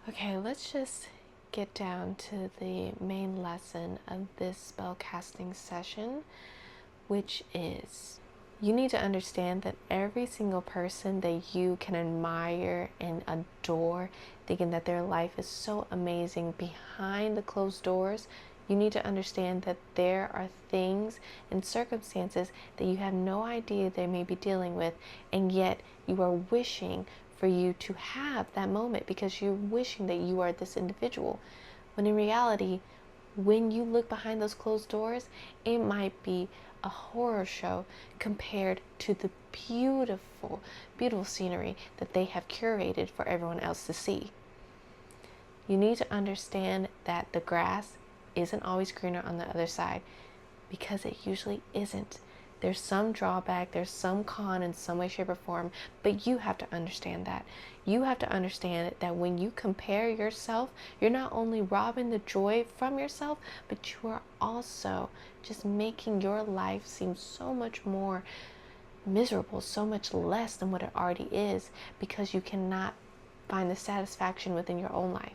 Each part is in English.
Okay, let's just get down to the main lesson of this spellcasting session, which is you need to understand that every single person that you can admire and adore, thinking that their life is so amazing behind the closed doors, you need to understand that there are things and circumstances that you have no idea they may be dealing with, and yet you are wishing for you to have that moment because you're wishing that you are this individual. When in reality, when you look behind those closed doors, it might be a horror show compared to the beautiful, beautiful scenery that they have curated for everyone else to see. You need to understand that the grass isn't always greener on the other side, because it usually isn't. There's some drawback, there's some con in some way, shape, or form, but you have to understand that. You have to understand that when you compare yourself, you're not only robbing the joy from yourself, but you are also just making your life seem so much more miserable, so much less than what it already is, because you cannot find the satisfaction within your own life.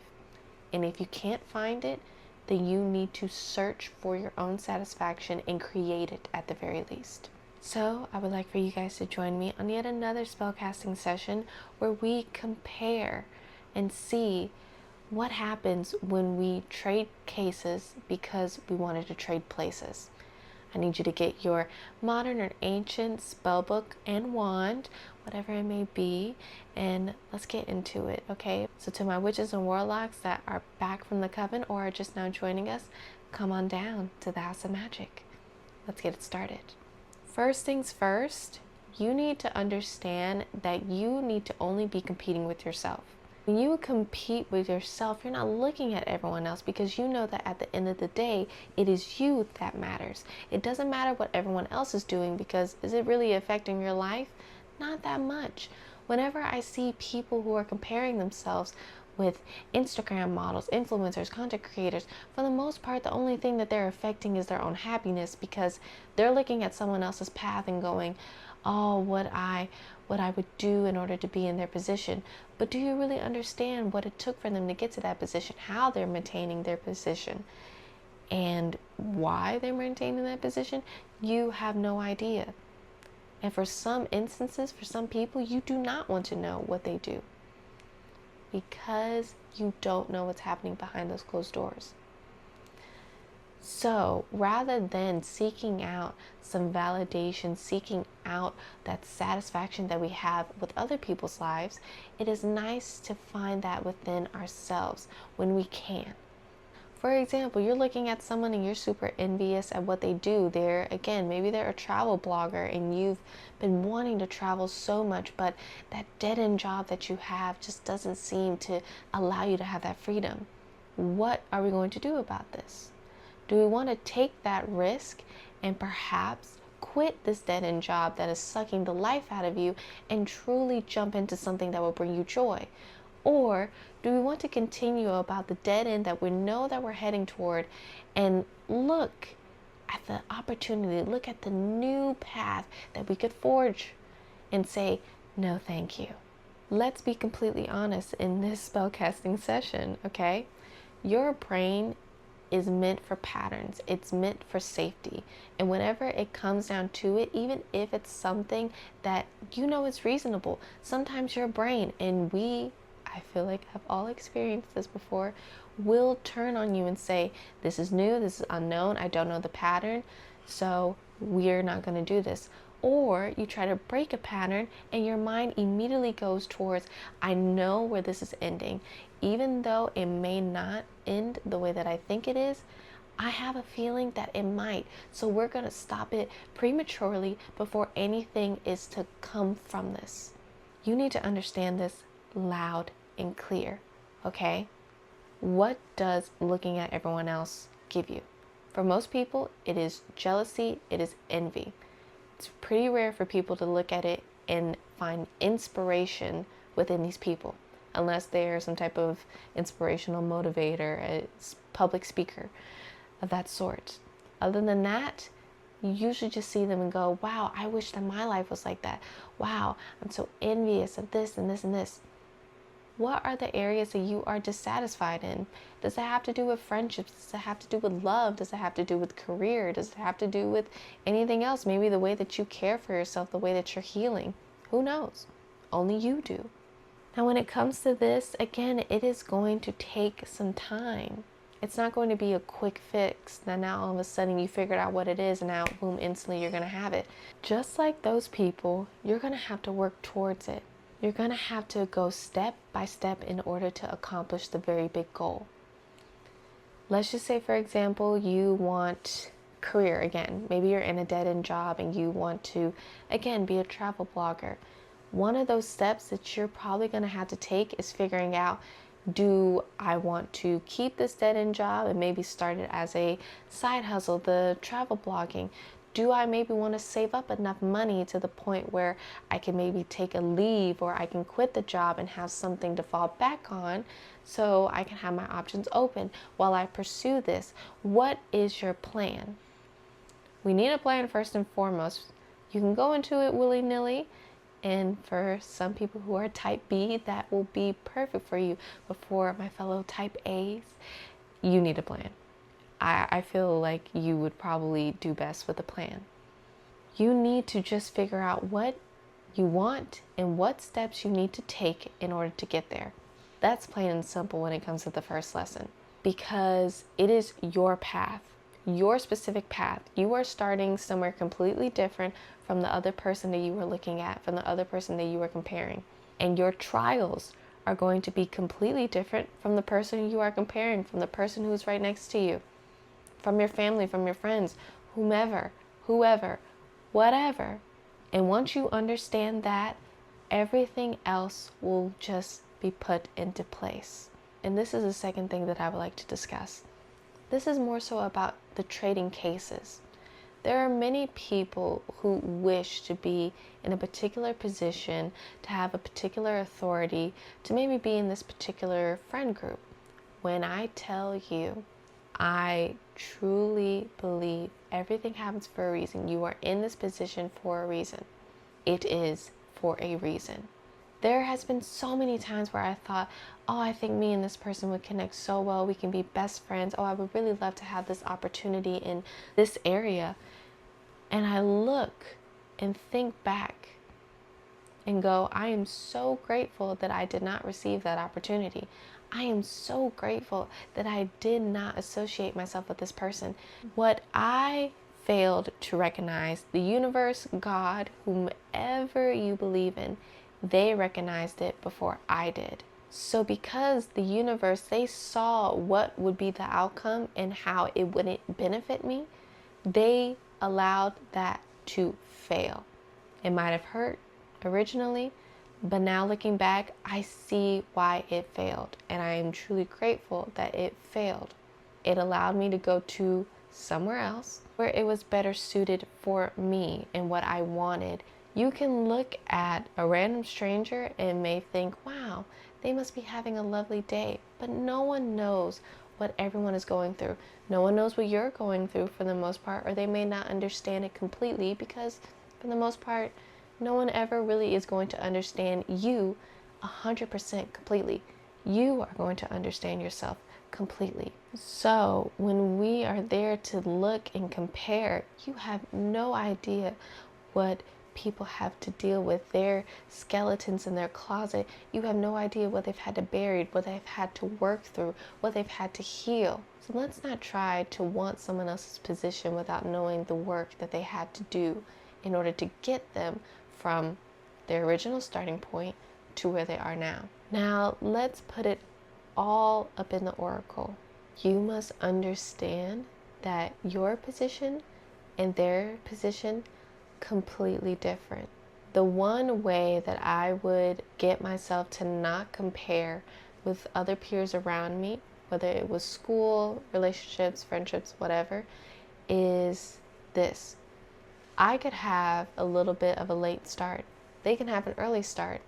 And if you can't find it, then you need to search for your own satisfaction and create it at the very least. So I would like for you guys to join me on yet another spellcasting session where we compare and see what happens when we trade cases because we wanted to trade places. I need you to get your modern or ancient spell book and wand, whatever it may be, and let's get into it, okay? So to my witches and warlocks that are back from the coven or are just now joining us, come on down to the House of Magic. Let's get it started. First things first, you need to understand that you need to only be competing with yourself. When you compete with yourself, you're not looking at everyone else, because you know that at the end of the day, it is you that matters. It doesn't matter what everyone else is doing, because is it really affecting your life? Not that much. Whenever I see people who are comparing themselves with Instagram models, influencers, content creators, for the most part, the only thing that they're affecting is their own happiness, because they're looking at someone else's path and going, oh, what I would do in order to be in their position. But do you really understand what it took for them to get to that position, how they're maintaining their position, and why they're maintaining that position? You have no idea. And for some instances, for some people, you do not want to know what they do, because you don't know what's happening behind those closed doors. So rather than seeking out some validation, seeking out that satisfaction that we have with other people's lives, it is nice to find that within ourselves when we can. For example, you're looking at someone and you're super envious at what they do. Maybe they're a travel blogger and you've been wanting to travel so much, but that dead-end job that you have just doesn't seem to allow you to have that freedom. What are we going to do about this? Do we want to take that risk and perhaps quit this dead-end job that is sucking the life out of you and truly jump into something that will bring you joy? Or do we want to continue about the dead end that we know that we're heading toward and look at the opportunity, look at the new path that we could forge and say, no, thank you? Let's be completely honest in this spellcasting session, okay? Your brain is meant for patterns. It's meant for safety. And whenever it comes down to it, even if it's something that you know is reasonable, sometimes your brain, and I feel like have all experienced this before, will turn on you and say, this is new, this is unknown, I don't know the pattern, so we're not going to do this. Or you try to break a pattern and your mind immediately goes towards, I know where this is ending. Even though it may not end the way that I think it is, I have a feeling that it might. So we're going to stop it prematurely before anything is to come from this. You need to understand this loud and clear, okay? What does looking at everyone else give you? For most people, it is jealousy, it is envy. It's pretty rare for people to look at it and find inspiration within these people, unless they're some type of inspirational motivator, a public speaker of that sort. Other than that, you usually just see them and go, wow, I wish that my life was like that. Wow, I'm so envious of this and this and this. What are the areas that you are dissatisfied in? Does it have to do with friendships? Does it have to do with love? Does it have to do with career? Does it have to do with anything else? Maybe the way that you care for yourself, the way that you're healing. Who knows? Only you do. Now, when it comes to this, again, it is going to take some time. It's not going to be a quick fix. Now all of a sudden you figured out what it is and now, boom, instantly you're going to have it. Just like those people, you're going to have to work towards it. You're going to have to go step by step in order to accomplish the very big goal. Let's just say, for example, you want career again. Maybe you're in a dead-end job and you want to, again, be a travel blogger. One of those steps that you're probably going to have to take is figuring out, do I want to keep this dead-end job and maybe start it as a side hustle, the travel blogging? Do I maybe want to save up enough money to the point where I can maybe take a leave or I can quit the job and have something to fall back on so I can have my options open while I pursue this? What is your plan? We need a plan first and foremost. You can go into it willy-nilly, and for some people who are type B, that will be perfect for you. But for my fellow type A's, you need a plan. I feel like you would probably do best with a plan. You need to just figure out what you want and what steps you need to take in order to get there. That's plain and simple when it comes to the first lesson, because it is your path, your specific path. You are starting somewhere completely different from the other person that you were looking at, from the other person that you were comparing. And your trials are going to be completely different from the person you are comparing, from the person who's right next to you, from your family, from your friends, whoever, whatever. And once you understand that, everything else will just be put into place. And this is the second thing that I would like to discuss. This is more so about the trading cases. There are many people who wish to be in a particular position, to have a particular authority, to maybe be in this particular friend group. When I tell you, I truly believe everything happens for a reason. You are in this position for a reason. It is for a reason. There has been so many times where I thought, oh, I think me and this person would connect so well. We can be best friends. Oh, I would really love to have this opportunity in this area. And I look and think back and go, I am so grateful that I did not receive that opportunity. I am so grateful that I did not associate myself with this person. What I failed to recognize, the universe, God, whomever you believe in, they recognized it before I did. So because the universe, they saw what would be the outcome and how it wouldn't benefit me, they allowed that to fail. It might have hurt originally, but now looking back, I see why it failed, and I am truly grateful that it failed. It allowed me to go to somewhere else where it was better suited for me and what I wanted. You can look at a random stranger and may think, wow, they must be having a lovely day, but no one knows what everyone is going through. No one knows what you're going through for the most part, or they may not understand it completely, because for the most part, no one ever really is going to understand you 100% completely. You are going to understand yourself completely. So when we are there to look and compare, you have no idea what people have to deal with, their skeletons in their closet. You have no idea what they've had to bury, what they've had to work through, what they've had to heal. So let's not try to want someone else's position without knowing the work that they had to do in order to get them from their original starting point to where they are now. Now, let's put it all up in the oracle. You must understand that your position and their position completely different. The one way that I would get myself to not compare with other peers around me, whether it was school, relationships, friendships, whatever, is this. I could have a little bit of a late start. They can have an early start.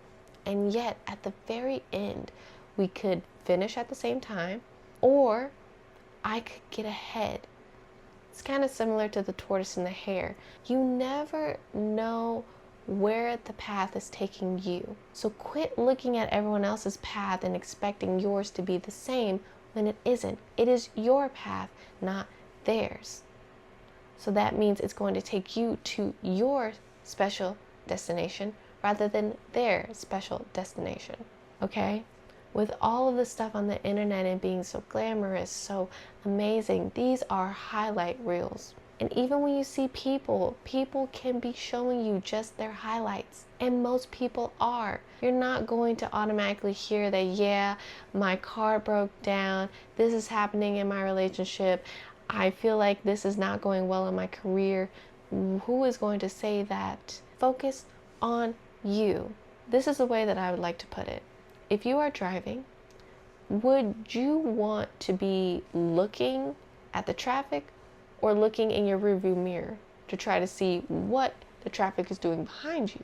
And yet, at the very end, we could finish at the same time, or I could get ahead. It's kind of similar to the tortoise and the hare. You never know where the path is taking you. So quit looking at everyone else's path and expecting yours to be the same when it isn't. It is your path, not theirs. So that means it's going to take you to your special destination rather than their special destination. Okay? With all of the stuff on the internet and being so glamorous, so amazing, these are highlight reels. And even when you see people can be showing you just their highlights. And most people are. You're not going to automatically hear that, yeah, my car broke down, this is happening in my relationship, I feel like this is not going well in my career. Who is going to say that? Focus on you. This is the way that I would like to put it. If you are driving, would you want to be looking at the traffic or looking in your rearview mirror to try to see what the traffic is doing behind you?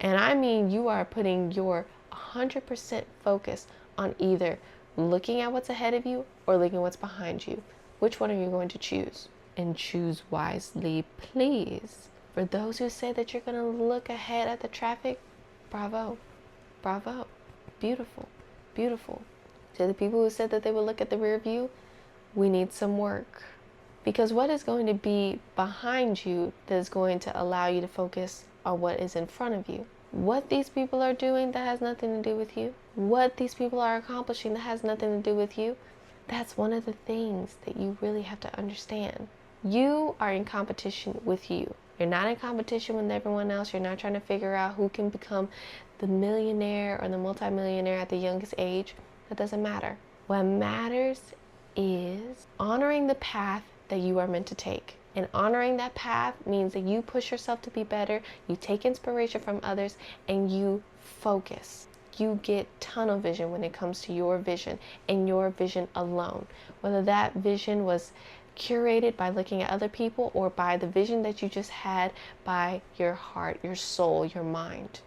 And I mean, you are putting your 100% focus on either looking at what's ahead of you or looking at what's behind you. Which one are you going to choose? And choose wisely, please. For those who say that you're going to look ahead at the traffic, bravo, bravo, beautiful, beautiful. To the people who said that they would look at the rear view, we need some work. Because what is going to be behind you that is going to allow you to focus on what is in front of you? What these people are doing that has nothing to do with you? What these people are accomplishing that has nothing to do with you? That's one of the things that you really have to understand. You are in competition with you. You're not in competition with everyone else. You're not trying to figure out who can become the millionaire or the multimillionaire at the youngest age. That doesn't matter. What matters is honoring the path that you are meant to take. And honoring that path means that you push yourself to be better, you take inspiration from others, and you focus. You get tunnel vision when it comes to your vision and your vision alone. Whether that vision was curated by looking at other people or by the vision that you just had by your heart, your soul, your mind.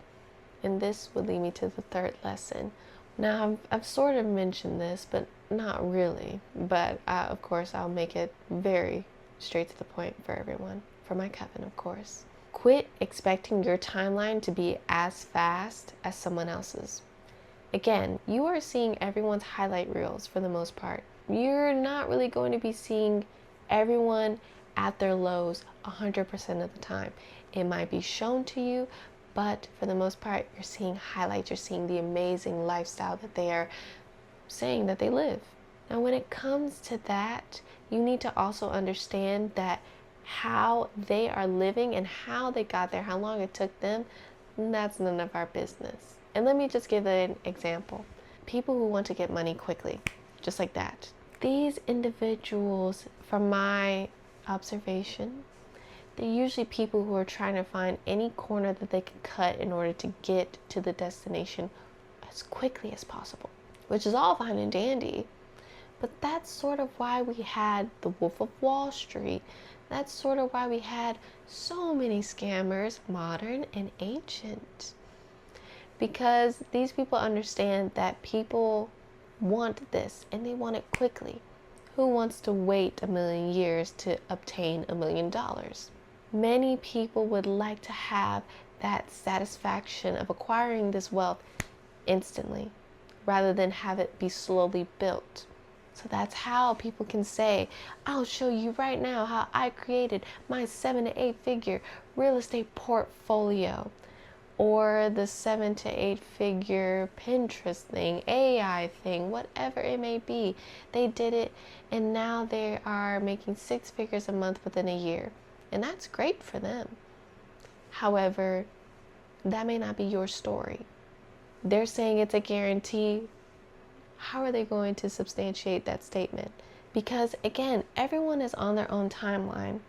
And this would lead me to the third lesson. Now, I've sort of mentioned this, but not really. But of course, I'll make it very straight to the point for everyone. For my coven, of course. Quit expecting your timeline to be as fast as someone else's. Again, you are seeing everyone's highlight reels for the most part. You're not really going to be seeing everyone at their lows 100% of the time. It might be shown to you, but for the most part, you're seeing highlights. You're seeing the amazing lifestyle that they are saying that they live. Now, when it comes to that, you need to also understand that how they are living and how they got there, how long it took them, that's none of our business. And let me just give an example. People who want to get money quickly, just like that. These individuals, from my observation, they're usually people who are trying to find any corner that they can cut in order to get to the destination as quickly as possible, which is all fine and dandy. But that's sort of why we had the Wolf of Wall Street. That's sort of why we had so many scammers, modern and ancient. Because these people understand that people want this and they want it quickly. Who wants to wait 1,000,000 years to obtain $1 million? Many people would like to have that satisfaction of acquiring this wealth instantly, rather than have it be slowly built. So that's how people can say, I'll show you right now how I created my 7 to 8 figure real estate portfolio, or the 7 to 8 figure Pinterest thing, AI thing, whatever it may be. They did it and now they are making 6 figures a month within a year. And that's great for them. However, that may not be your story. They're saying it's a guarantee. How are they going to substantiate that statement? Because again, everyone is on their own timeline.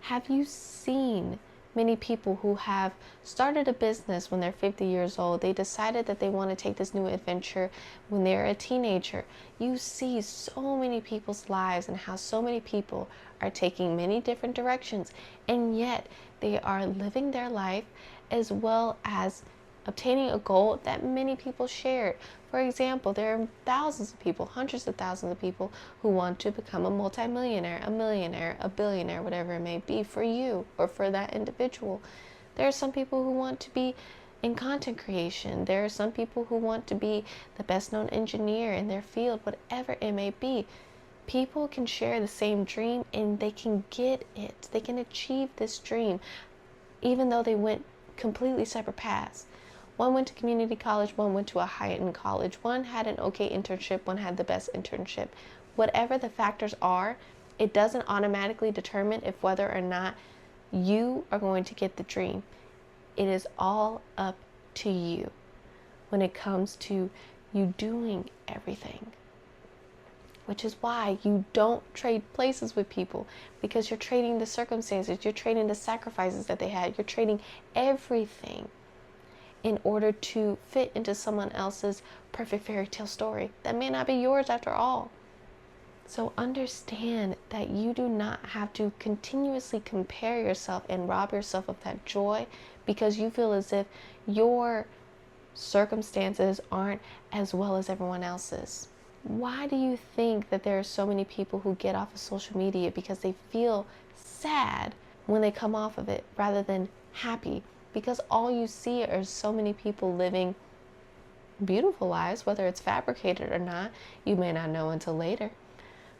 Have you seen many people who have started a business when they're 50 years old? They decided that they want to take this new adventure when they're a teenager. You see so many people's lives and how so many people are taking many different directions, and yet they are living their life as well as obtaining a goal that many people shared. For example, there are thousands of people, hundreds of thousands of people who want to become a multimillionaire, a millionaire, a billionaire, whatever it may be for you or for that individual. There are some people who want to be in content creation. There are some people who want to be the best known engineer in their field, whatever it may be. People can share the same dream and they can get it. They can achieve this dream, even though they went completely separate paths. One went to community college, one went to a high-end college. One had an okay internship, one had the best internship. Whatever the factors are, it doesn't automatically determine if whether or not you are going to get the dream. It is all up to you when it comes to you doing everything. Which is why you don't trade places with people, because you're trading the circumstances, you're trading the sacrifices that they had, you're trading everything in order to fit into someone else's perfect fairy tale story that may not be yours after all. So understand that you do not have to continuously compare yourself and rob yourself of that joy because you feel as if your circumstances aren't as well as everyone else's. Why do you think that there are so many people who get off of social media because they feel sad when they come off of it rather than happy? Because all you see are so many people living beautiful lives, whether it's fabricated or not, you may not know until later.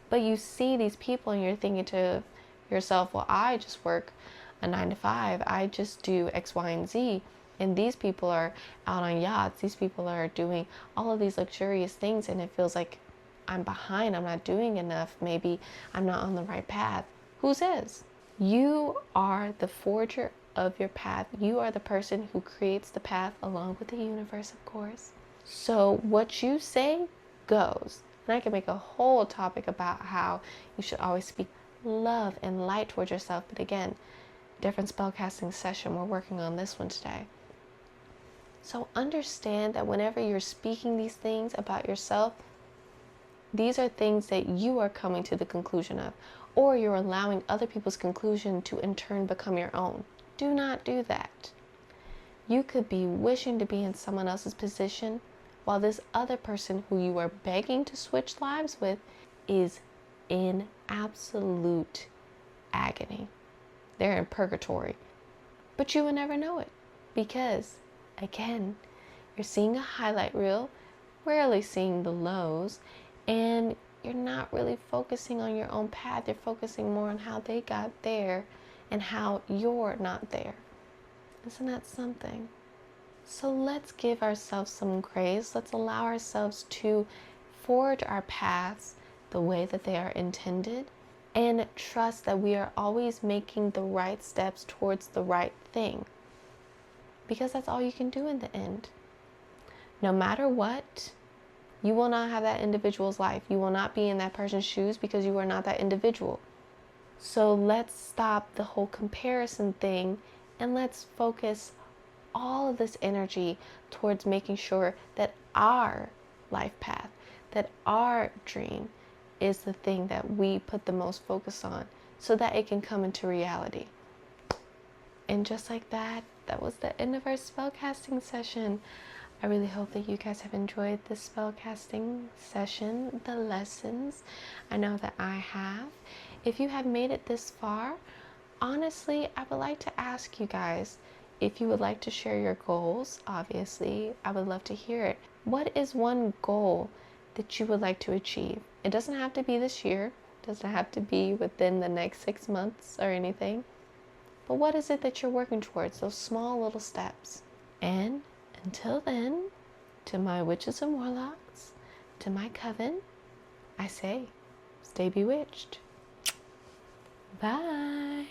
But you see these people and you're thinking to yourself, well, I just work a 9 to 5. I just do X, Y, and Z. And these people are out on yachts. These people are doing all of these luxurious things. And it feels like I'm behind. I'm not doing enough. Maybe I'm not on the right path. Who says? You are the forger of your path. You are the person who creates the path along with the universe, of course. So what you say goes. And I can make a whole topic about how you should always speak love and light towards yourself. But again, different spellcasting session. We're working on this one today. So understand that whenever you're speaking these things about yourself, these are things that you are coming to the conclusion of, or you're allowing other people's conclusion to in turn become your own. Do not do that. You could be wishing to be in someone else's position while this other person who you are begging to switch lives with is in absolute agony. They're in purgatory. But you will never know it because, again, you're seeing a highlight reel, rarely seeing the lows, and you're not really focusing on your own path. You're focusing more on how they got there and how you're not there. Isn't that something? So let's give ourselves some grace. Let's allow ourselves to forge our paths the way that they are intended and trust that we are always making the right steps towards the right thing. Because that's all you can do in the end. No matter what, you will not have that individual's life. You will not be in that person's shoes because you are not that individual. So let's stop the whole comparison thing and let's focus all of this energy towards making sure that our life path, that our dream is the thing that we put the most focus on so that it can come into reality. And just like that, that was the end of our spellcasting session. I really hope that you guys have enjoyed this spellcasting session, the lessons. I know that I have. If you have made it this far, honestly, I would like to ask you guys, if you would like to share your goals, obviously, I would love to hear it. What is one goal that you would like to achieve? It doesn't have to be this year. It doesn't have to be within the next 6 months or anything. But what is it that you're working towards? Those small little steps. And until then, to my witches and warlocks, to my coven, I say, stay bewitched. Bye.